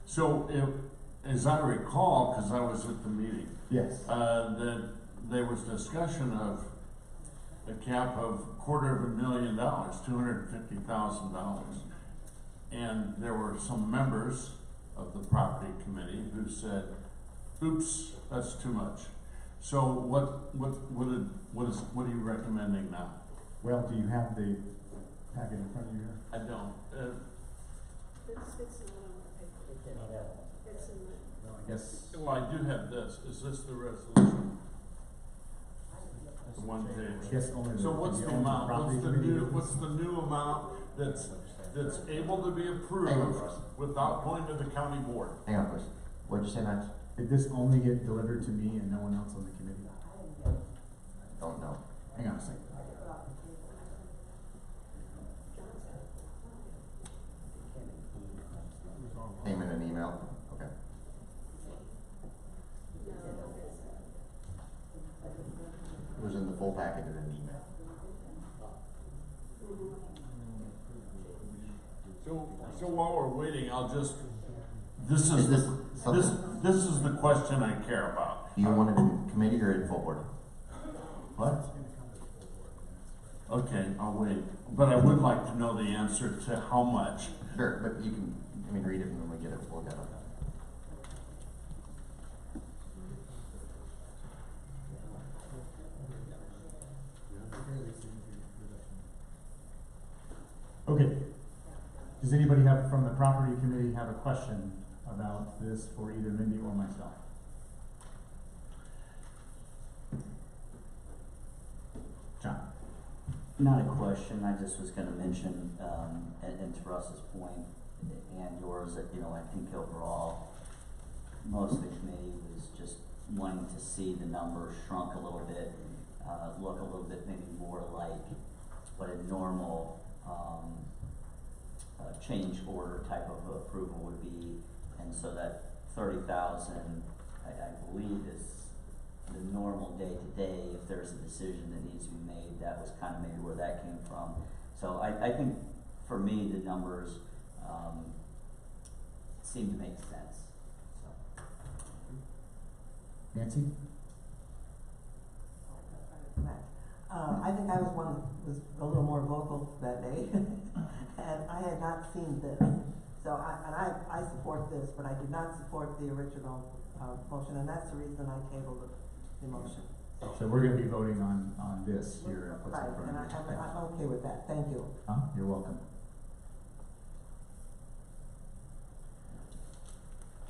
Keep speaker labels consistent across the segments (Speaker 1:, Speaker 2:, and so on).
Speaker 1: So, as I recall, because I was at the meeting,
Speaker 2: Yes.
Speaker 1: that there was discussion of a cap of $250,000, $250,000. And there were some members of the property committee who said, oops, that's too much. So what are you recommending now?
Speaker 2: Well, do you have the packet in front of you here?
Speaker 1: I don't.
Speaker 3: It's not on the paper. It's in the.
Speaker 2: Well, I guess.
Speaker 1: Well, I do have this. Is this the resolution? The one page.
Speaker 2: Yes, only
Speaker 1: So what's the amount? What's the new amount that's able to be approved without going to the county board?
Speaker 4: Hang on, please. What'd you say, Max?
Speaker 2: Did this only get delivered to me and no one else on the committee?
Speaker 4: Don't know.
Speaker 2: Hang on a second.
Speaker 4: Came in an email? Okay. It was in the full packet in an email.
Speaker 1: So while we're waiting, I'll just, this is the question I care about.
Speaker 4: Do you want it in committee or in full board?
Speaker 1: What? Okay, I'll wait. But I would like to know the answer to how much.
Speaker 4: Sure, but you can, read it and when we get it, we'll get it.
Speaker 2: Okay. Does anybody from the property committee have a question about this for either Mindy or myself? John?
Speaker 5: Not a question, I just was gonna mention, and to Russ's point, and yours, that, I think overall, most of the committee was just wanting to see the numbers shrunk a little bit, look a little bit maybe more like what a normal, change order type of approval would be, and so that 30,000, I believe is the normal day-to-day. If there's a decision that needs to be made, that was kind of maybe where that came from. So I think for me the numbers seem to make sense. So.
Speaker 2: Nancy?
Speaker 6: I think I was one that was a little more vocal that day, and I had not seen this. So I support this, but I did not support the original motion, and that's the reason I tabled the motion.
Speaker 2: So we're going to be voting on this here.
Speaker 6: Right, and I'm okay with that. Thank you.
Speaker 2: You're welcome.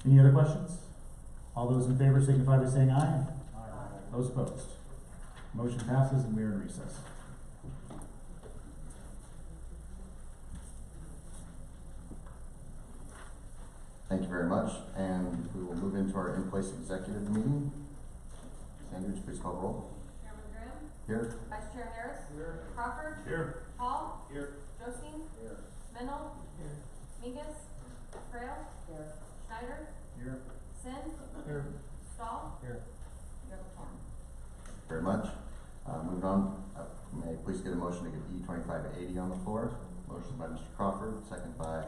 Speaker 2: Any other questions? All those in favor signify by saying aye. Aye. Those opposed? Motion passes and we are in recess.
Speaker 4: Thank you very much, and we will move into our in-place executive meeting. Sanders, please call the roll.
Speaker 7: Chairman Graham?
Speaker 4: Here.
Speaker 7: Vice Chair Harris?
Speaker 1: Here.
Speaker 7: Crawford?
Speaker 1: Here.
Speaker 7: Hall?
Speaker 1: Here.
Speaker 7: Josine?
Speaker 1: Here.
Speaker 7: Mennel?
Speaker 6: Here.
Speaker 7: Migas? Frail?
Speaker 6: Here.
Speaker 7: Schneider?
Speaker 1: Here.
Speaker 7: Sin?
Speaker 1: Here.
Speaker 7: Stahl?
Speaker 1: Here.
Speaker 7: Yocum.
Speaker 4: Very much. Moving on, may I please get a motion to get E2580 on the floor? Motion by Mr. Crawford, second by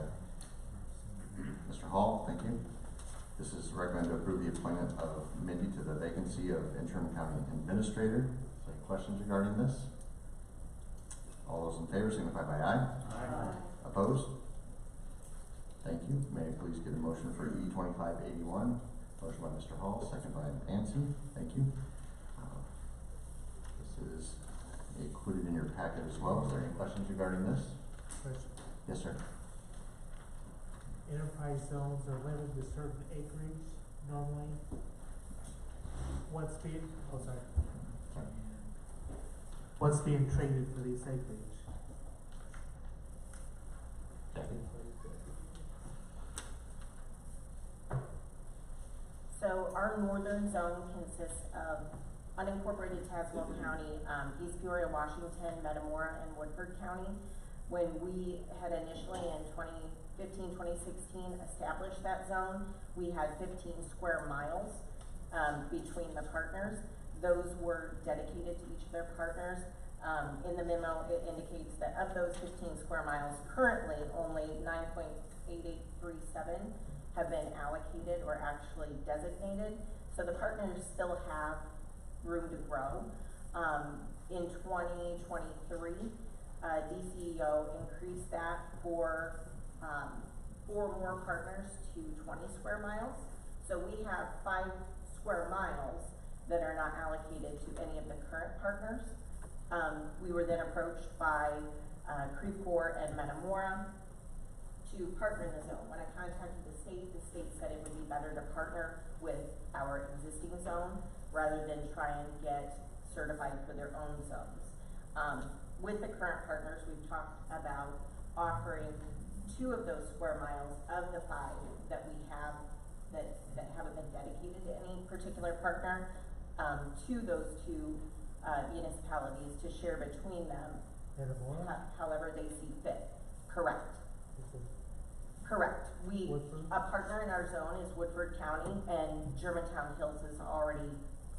Speaker 4: Mr. Hall. Thank you. This is recommended to approve the appointment of Mindy to the vacancy of interim county administrator. Any questions regarding this? All those in favor signify by aye.
Speaker 1: Aye.
Speaker 4: Opposed? Thank you. May I please get a motion for E2581? Motion by Mr. Hall, second by Nancy. Thank you. This is included in your packet as well. Is there any questions regarding this?
Speaker 8: Question.
Speaker 4: Yes, sir.
Speaker 8: Enterprise zones are limited to certain acreage normally. What's being traded for these acreage?
Speaker 9: So our northern zone consists of unincorporated Tazewell County, East Peoria, Washington, Metamora, and Woodford County. When we had initially in 2015, 2016 established that zone, we had 15 square miles between the partners. Those were dedicated to each of their partners. In the memo, it indicates that of those 15 square miles, currently only 9.8837 have been allocated or actually designated. So the partners still have room to grow. In 2023, DCEO increased that for 4 more partners to 20 square miles. So we have 5 square miles that are not allocated to any of the current partners. We were then approached by Creveport and Metamora to partner in the zone. When I contacted the state said it would be better to partner with our existing zone rather than try and get certified for their own zones. With the current partners, we've talked about offering 2 of those square miles of the 5 that we have that haven't been dedicated to any particular partner, to those 2 municipalities to share between them, however they see fit. Correct. Correct. A partner in our zone is Woodford County, and Germantown Hills is already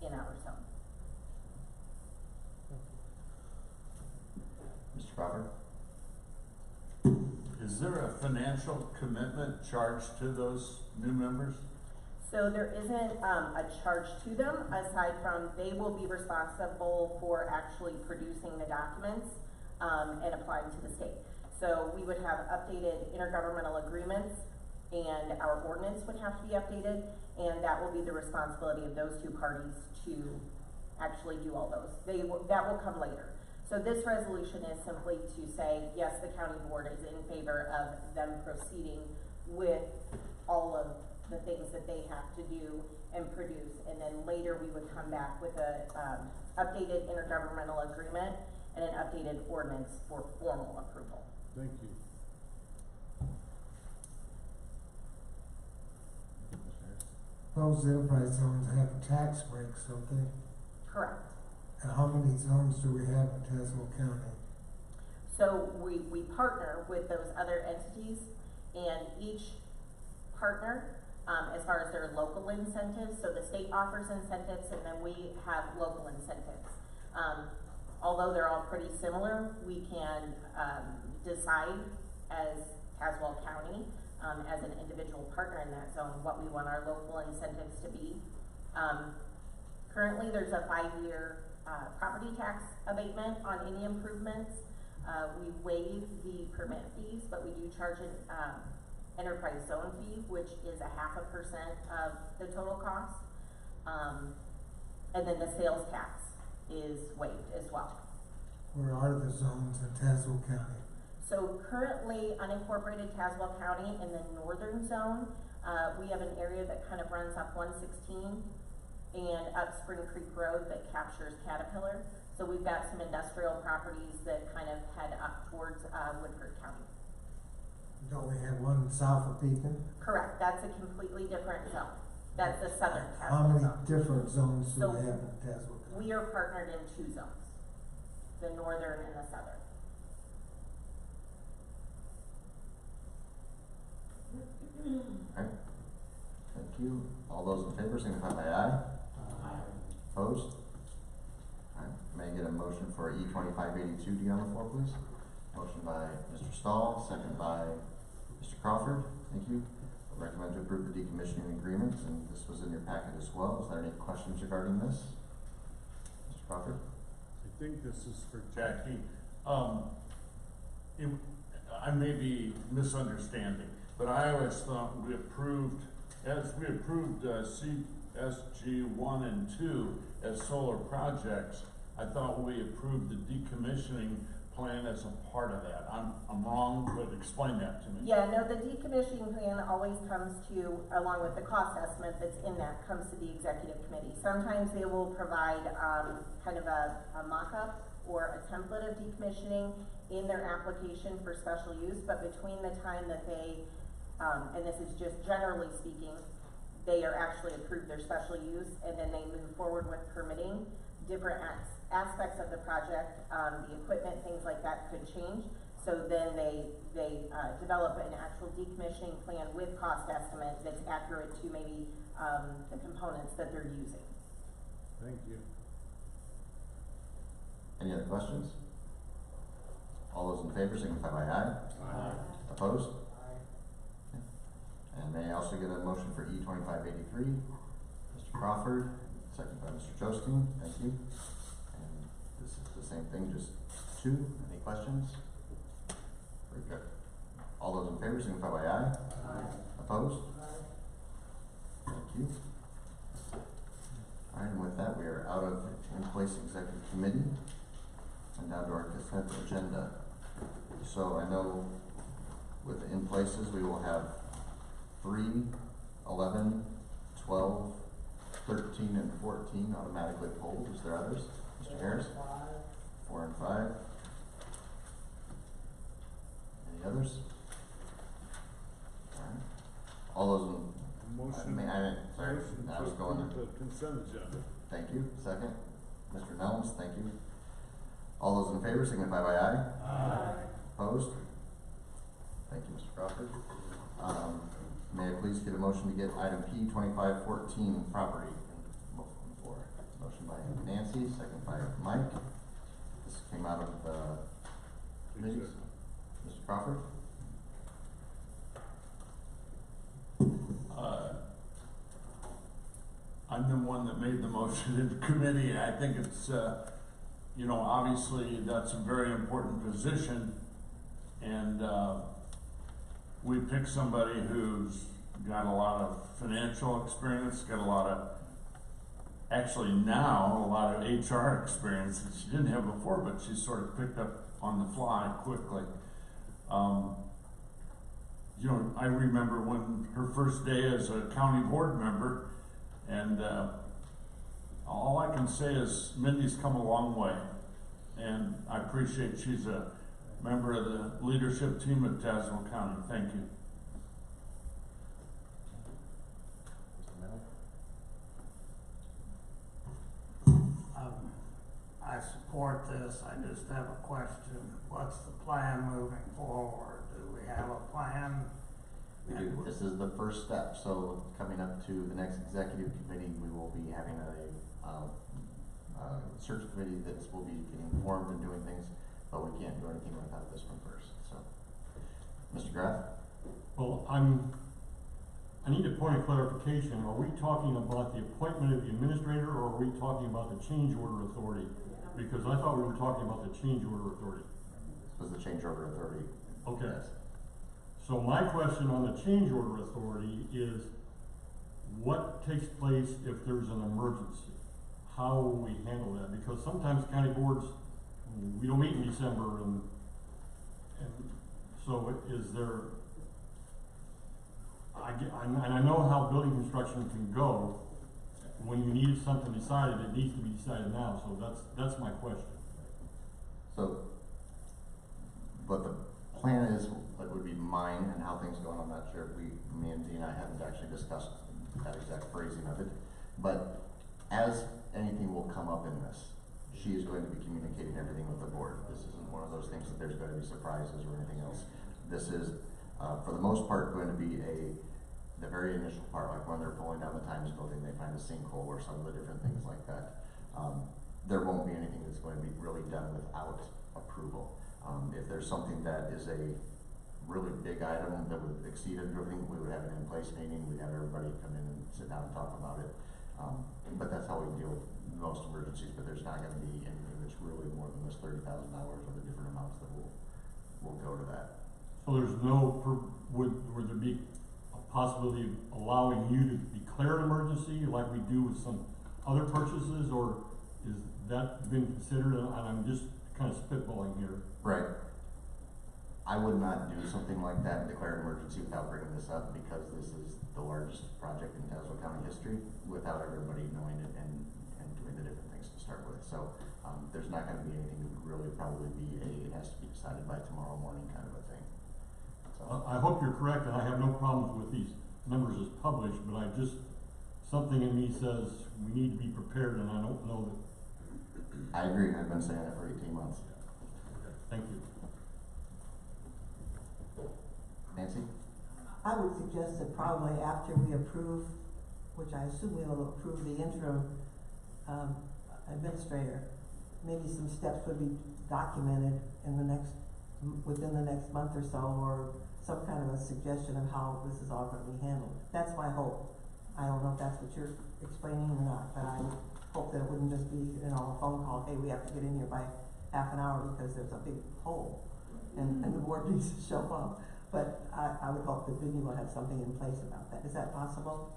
Speaker 9: in our zone.
Speaker 4: Mr. Crawford?
Speaker 1: Is there a financial commitment charged to those new members?
Speaker 9: So there isn't a charge to them, aside from they will be responsible for actually producing the documents and applying to the state. So we would have updated intergovernmental agreements, and our ordinance would have to be updated, and that will be the responsibility of those 2 parties to actually do all those. That will come later. So this resolution is simply to say, yes, the county board is in favor of them proceeding with all of the things that they have to do and produce, and then later we would come back with a updated intergovernmental agreement and an updated ordinance for formal approval.
Speaker 1: Thank you.
Speaker 10: Those enterprise zones have tax breaks, don't they?
Speaker 9: Correct.
Speaker 10: And how many zones do we have in Tazewell County?
Speaker 9: So we partner with those other entities, and each partner, as far as their local incentives, so the state offers incentives and then we have local incentives. Although they're all pretty similar, we can decide as Tazewell County, as an individual partner in that zone, what we want our local incentives to be. Currently, there's a 5-year property tax abatement on any improvements. We waive the permit fees, but we do charge an enterprise zone fee, which is 0.5% of the total cost. And then the sales tax is waived as well.
Speaker 10: Where are the zones in Tazewell County?
Speaker 9: So currently, unincorporated Tazewell County in the northern zone, we have an area that kind of runs up 116 and up Spring Creek Road that captures Caterpillar. So we've got some industrial properties that kind of head up towards Woodford County.
Speaker 10: Don't we have one south of Beacon?
Speaker 9: Correct, that's a completely different zone. That's the southern
Speaker 10: How
Speaker 9: Tazewell
Speaker 10: many
Speaker 9: zone.
Speaker 10: different zones do
Speaker 9: So
Speaker 10: we have in Tazewell County?
Speaker 9: We are partnered in 2 zones, the northern and the southern.
Speaker 4: Alright, thank you. All those in favor signify by aye. Opposed? Alright, may I get a motion for E2582D on the floor, please? Motion by Mr. Stahl, second by Mr. Crawford. Thank you. I recommend to approve the decommissioning agreement, and this was in your packet as well. Is there any questions regarding this? Mr. Crawford?
Speaker 1: I think this is for Jackie. I may be misunderstanding, but I always thought we approved, CSG 1 and 2 as solar projects. I thought we approved the decommissioning plan as a part of that. I'm wrong, but explain that to me.
Speaker 9: Yeah, no, the decommissioning plan always comes to, along with the cost estimate that's in that, comes to the executive committee. Sometimes they will provide kind of a mock-up or a template of decommissioning in their application for special use, but between the time that they, and this is just generally speaking, they are actually approved their special use, and then they move forward with permitting, different aspects of the project, the equipment, things like that could change. So then they develop an actual decommissioning plan with cost estimate that's accurate to maybe the components that they're using.
Speaker 1: Thank you.
Speaker 4: Any other questions? All those in favor signify by aye.
Speaker 1: Aye.
Speaker 4: Opposed? And may I also get a motion for E 2583? Mr. Crawford, second by Mr. Josting, thank you. And this is the same thing, just two. Any questions? Very good. All those in favor signify by aye. Opposed? Thank you. All right, and with that, we are out of in-place executive committee and down to our consent agenda. So I know with the in-places, we will have 3, 11, 12, 13, and 14 automatically pulled. Is there others? Mr. Harris? 4 and 5. Any others? All right. All those in sorry, I was going there.
Speaker 11: Consent agenda.
Speaker 4: Thank you. Second, Mr. Nellens, thank you. All those in favor signify by aye.
Speaker 8: Aye.
Speaker 4: Opposed? Thank you, Mr. Crawford. May I please get a motion to get item P 2514, property, on the floor. Motion by Nancy, second by Mike. This came out of committees. Mr. Crawford?
Speaker 1: I'm the one that made the motion in the committee. I think it's, you know, obviously that's a very important position, and we picked somebody who's got a lot of financial experience, got a lot of, actually now, a lot of HR experience that she didn't have before, but she sort of picked up on the fly quickly. You know, I remember when her first day as a county board member, and all I can say is Mindy's come a long way, and I appreciate she's a member of the leadership team at Tazewell County. Thank you.
Speaker 10: I support this, I just have a question. What's the plan moving forward? Do we have a plan?
Speaker 4: We do. This is the first step. So coming up to the next executive committee, we will be having a search committee that will be getting formed and doing things, but we can't do anything without this one first. So, Mr. Graff?
Speaker 12: Well, I need a point of clarification. Are we talking about the appointment of the administrator, or are we talking about the change order authority? Because I thought we were talking about the change order authority.
Speaker 4: This was the change order authority.
Speaker 12: Okay.
Speaker 4: Yes.
Speaker 12: So my question on the change order authority is, what takes place if there's an emergency? How will we handle that? Because sometimes county boards, we don't meet in December, and so is there, and I know how building construction can go. When you need something decided, it needs to be decided now, so that's my question.
Speaker 4: So, what the plan is, what would be mine and how things go, I'm not sure, me and Dee and I haven't actually discussed that exact phrasing of it, but as anything will come up in this, she is going to be communicating everything with the board. This isn't one of those things that there's going to be surprises or anything else. This is, for the most part, going to be the very initial part, like when they're pulling down the Times building, they find a sinkhole or some of the different things like that. There won't be anything that's going to be really done without approval. If there's something that is a really big item that would exceed everything, we would have an in-place meeting, we'd have everybody come in and sit down and talk about it. But that's how we deal with most emergencies, but there's not gonna be anything that's really more than this $30,000 or the different amounts that will go to that.
Speaker 12: So there's no, would there be a possibility of allowing you to declare an emergency like we do with some other purchases, or is that been considered? And I'm just kind of spitballing here.
Speaker 4: Right. I would not do something like that and declare an emergency without bringing this up, because this is the largest project in Tazewell County history without everybody knowing it and doing the different things to start with. So there's not going to be anything that would really probably be it has to be decided by tomorrow morning kind of a thing. So
Speaker 12: I hope you're correct, and I have no problems with these numbers as published, but something in me says we need to be prepared, and I don't know that.
Speaker 4: I agree. I've been saying that for 18 months.
Speaker 12: Thank you.
Speaker 4: Nancy?
Speaker 6: I would suggest that probably after we approve, which I assume we will approve the interim administrator, maybe some steps would be documented in within the next month or so, or some kind of a suggestion of how this is all gonna be handled. That's my hope. I don't know if that's what you're explaining or not, but I hope that it wouldn't just be, a phone call, hey, we have to get in here by half an hour because there's a big hole and the board needs to show up. But I would hope that Vinnie will have something in place about that. Is that possible?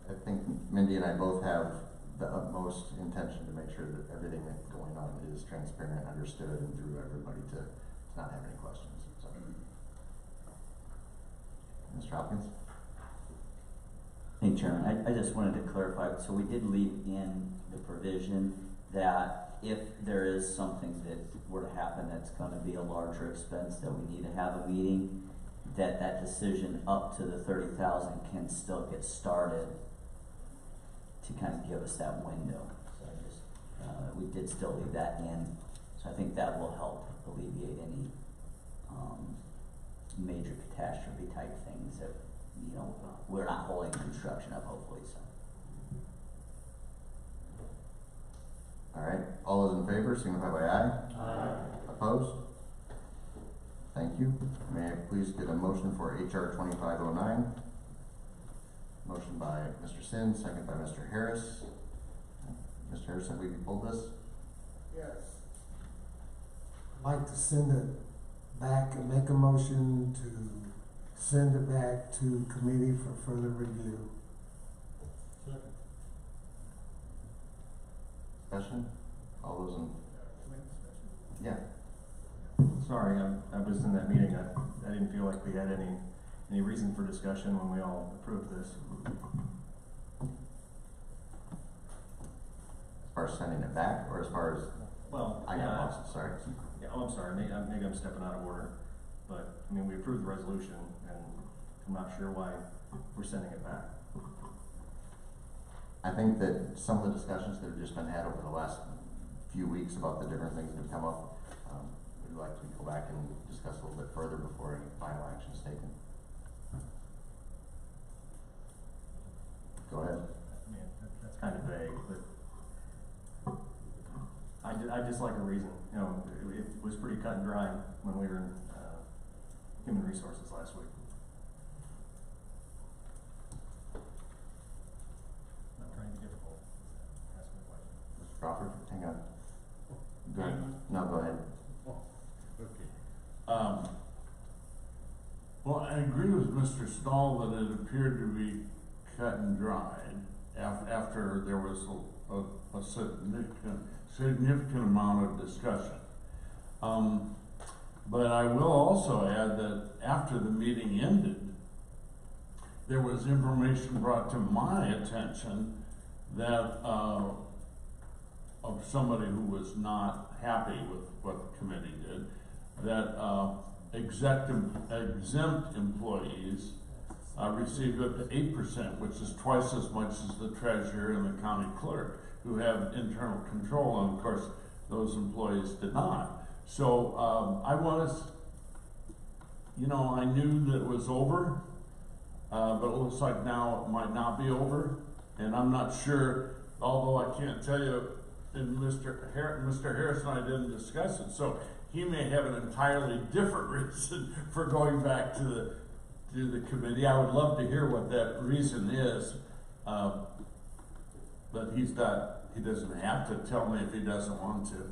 Speaker 4: I think Mindy and I both have the utmost intention to make sure that everything that's going on is transparent, understood, and through everybody to not have any questions. So. Mr. Hopkins?
Speaker 5: Thank you, Chairman. I just wanted to clarify, so we did leave in the provision that if there is something that were to happen that's gonna be a larger expense, that we need to have a meeting, that decision up to the 30,000 can still get started to kind of give us that window. So I just, we did still leave that in, so I think that will help alleviate any, major catastrophe type things that, we're not holding construction up, hopefully, so.
Speaker 4: All right, all those in favor, signify by aye.
Speaker 8: Aye.
Speaker 4: Opposed? Thank you. May I please get a motion for HR 2509? Motion by Mr. Sin, second by Mr. Harris. Mr. Harris, have we pulled this?
Speaker 11: Yes. I'd like to send it back and make a motion to send it back to committee for further review.
Speaker 12: Second.
Speaker 4: Discussion? All those in? Yeah.
Speaker 13: Sorry, I was in that meeting. I didn't feel like we had any reason for discussion when we all approved this.
Speaker 4: As far as sending it back, or as far as?
Speaker 13: Well,
Speaker 4: I got lost, sorry.
Speaker 13: Yeah, I'm sorry. Maybe I'm stepping out of order. But, I mean, we approved the resolution, and I'm not sure why we're sending it back.
Speaker 4: I think that some of the discussions that have just been had over the last few weeks about the different things that have come up, we'd like to go back and discuss a little bit further before any final action is taken. Go ahead.
Speaker 13: I mean, that's kind of vague, but I just like a reason. It was pretty cut and dry when we were in Human Resources last week. Not trying to be difficult. Ask me a question.
Speaker 4: Mr. Crawford, hang on. Go ahead. No, go ahead.
Speaker 1: Okay. Well, I agree with Mr. Stahl that it appeared to be cut and dried after there was a significant amount of discussion. But I will also add that after the meeting ended, there was information brought to my attention that of somebody who was not happy with what the committee did, that exempt employees receive up to 8%, which is twice as much as the treasurer and the county clerk, who have internal control, and of course, those employees did not. So I want us, I knew that it was over, but it looks like now it might not be over, and I'm not sure, although I can't tell you, and Mr. Harris and I didn't discuss it, so he may have an entirely different reason for going back to the committee. I would love to hear what that reason is, but he doesn't have to tell me if he doesn't want to.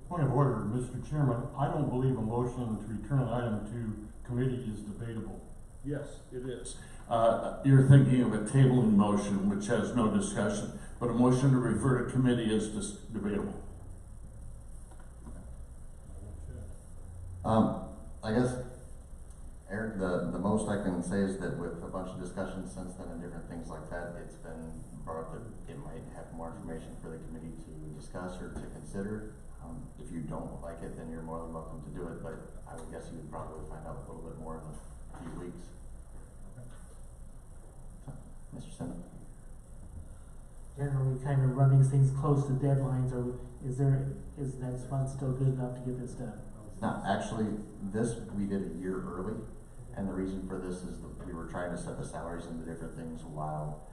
Speaker 12: Point of order, Mr. Chairman, I don't believe a motion to return an item to committee is debatable.
Speaker 1: Yes, it is. You're thinking of a tabling motion which has no discussion, but a motion to refer to committee is debatable.
Speaker 4: I guess, Eric, the most I can say is that with a bunch of discussions since then and different things like that, it's been brought up that it might have more information for the committee to discuss or to consider. If you don't like it, then you're more than welcome to do it, but I would guess you would probably find out a little bit more in a few weeks. So, Mr. Simmons?
Speaker 8: Generally, kind of run these things close to deadlines, or is next month still good enough to get this done?
Speaker 4: Now, actually, this we did a year early, and the reason for this is that we were trying to set the salaries into different things while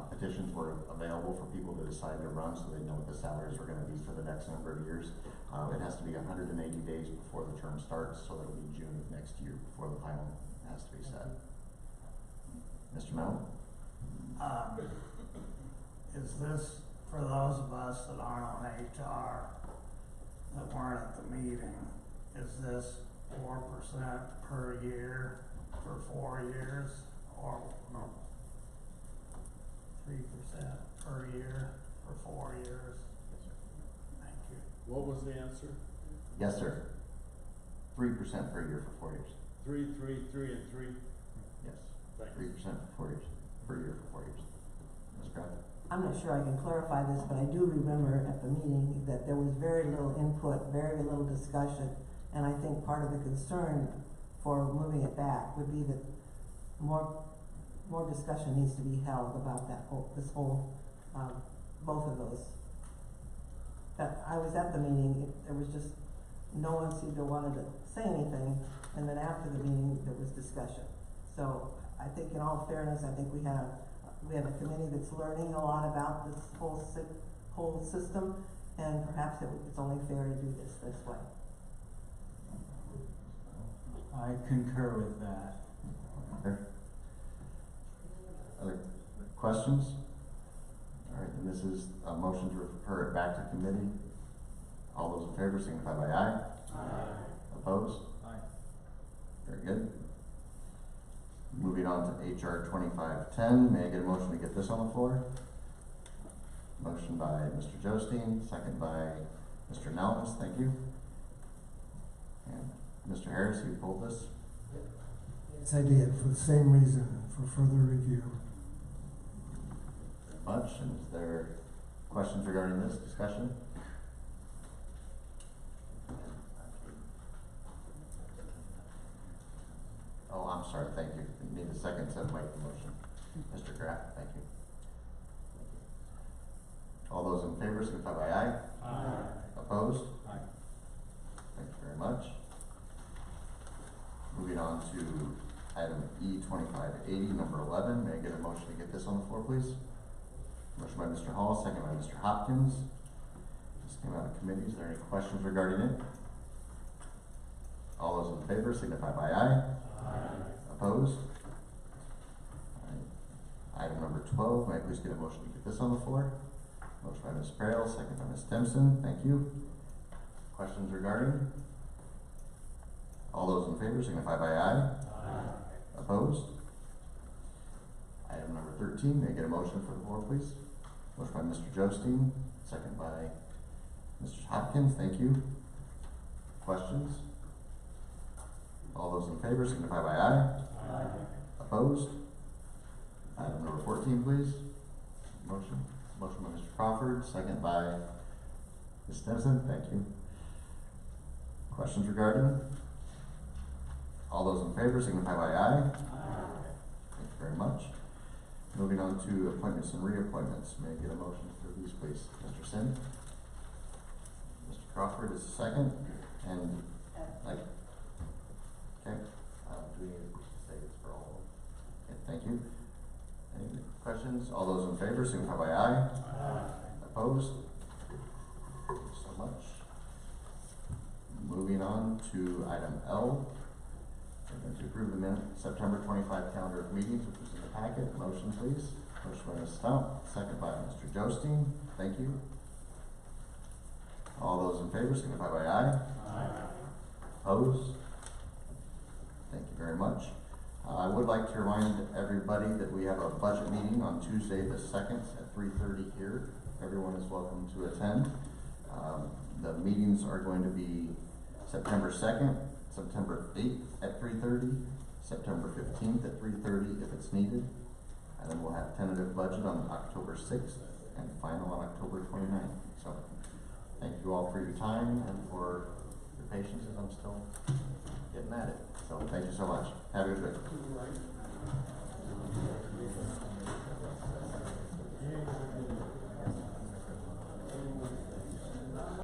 Speaker 4: petitions were available for people to decide to run, so they know what the salaries were going to be for the next number of years. It has to be 180 days before the term starts, so that'll be June of next year before the final has to be set. Mr. Mel?
Speaker 10: Is this for those of us that aren't on HR, that weren't at the meeting, is this 4% per year for 4 years, or 3% per year for 4 years? Thank you.
Speaker 1: What was the answer?
Speaker 4: Yes, sir. 3% per year for 4 years.
Speaker 1: 3, 3, 3, and 3?
Speaker 4: Yes.
Speaker 1: Thanks.
Speaker 4: 3% for 4 years, per year for 4 years. Ms. Kraft?
Speaker 6: I'm not sure I can clarify this, but I do remember at the meeting that there was very little input, very little discussion. And I think part of the concern for moving it back would be that more discussion needs to be held about this whole, both of those. That I was at the meeting, there was just, no one seemed to wanted to say anything, and then after the meeting, there was discussion. So I think in all fairness, I think we have a committee that's learning a lot about this whole system, and perhaps it's only fair to do this way.
Speaker 2: I concur with that.
Speaker 4: Okay. Other questions? All right, and this is a motion to refer it back to committee. All those in favor signify by aye.
Speaker 1: Aye.
Speaker 4: Opposed?
Speaker 12: Aye.
Speaker 4: Very good. Moving on to HR 2510, may I get a motion to get this on the floor? Motion by Mr. Jostein, second by Mr. Nellis, thank you. And Mr. Harris, you pulled this?
Speaker 11: Yes, I did, for the same reason, for further review.
Speaker 4: Much, and is there questions regarding this discussion? Oh, I'm sorry, thank you. You need a second to make the motion. Mr. Kraft, thank you. All those in favor signify by aye.
Speaker 1: Aye.
Speaker 4: Opposed?
Speaker 12: Aye.
Speaker 4: Thank you very much. Moving on to item E2580, number 11. May I get a motion to get this on the floor, please? Motion by Mr. Hall, second by Mr. Hopkins. This came out of committee. Is there any questions regarding it? All those in favor signify by aye.
Speaker 1: Aye.
Speaker 4: Opposed? All right. Item number 12. May I please get a motion to get this on the floor? Motion by Ms. Prale, second by Ms. Stimson. Thank you. Questions regarding? All those in favor signify by aye.
Speaker 1: Aye.
Speaker 4: Opposed? Item number 13, may I get a motion for the floor, please? Motion by Mr. Jostein, second by Mr. Hopkins, thank you. Questions? All those in favor signify by aye.
Speaker 1: Aye.
Speaker 4: Opposed? Item number 14, please. Motion by Mr. Crawford, second by Ms. Stimson, thank you. Questions regarding? All those in favor signify by aye.
Speaker 1: Aye.
Speaker 4: Thank you very much. Moving on to appointments and reappointments. May I get a motion for these, please? Mr. Sin? Mr. Crawford is second, and, like, okay, do we need to say this for all of them? Okay, thank you. Any questions? All those in favor signify by aye.
Speaker 1: Aye.
Speaker 4: Opposed? Thank you so much. Moving on to item L. We're going to approve the September 25 calendar of meetings, which is in the packet. Motion, please. Motion by Ms. Stump, second by Mr. Jostein. Thank you. All those in favor signify by aye.
Speaker 1: Aye.
Speaker 4: Opposed? Thank you very much. I would like to remind everybody that we have a budget meeting on Tuesday the 2nd at 3:30 here. Everyone is welcome to attend. The meetings are going to be September 2nd, September 8th at 3:30, September 15th at 3:30 if it's needed, and then we'll have tentative budget on October 6th and final on October 29th. So thank you all for your time and for your patience as I'm still getting at it. So thank you so much. Have a good day.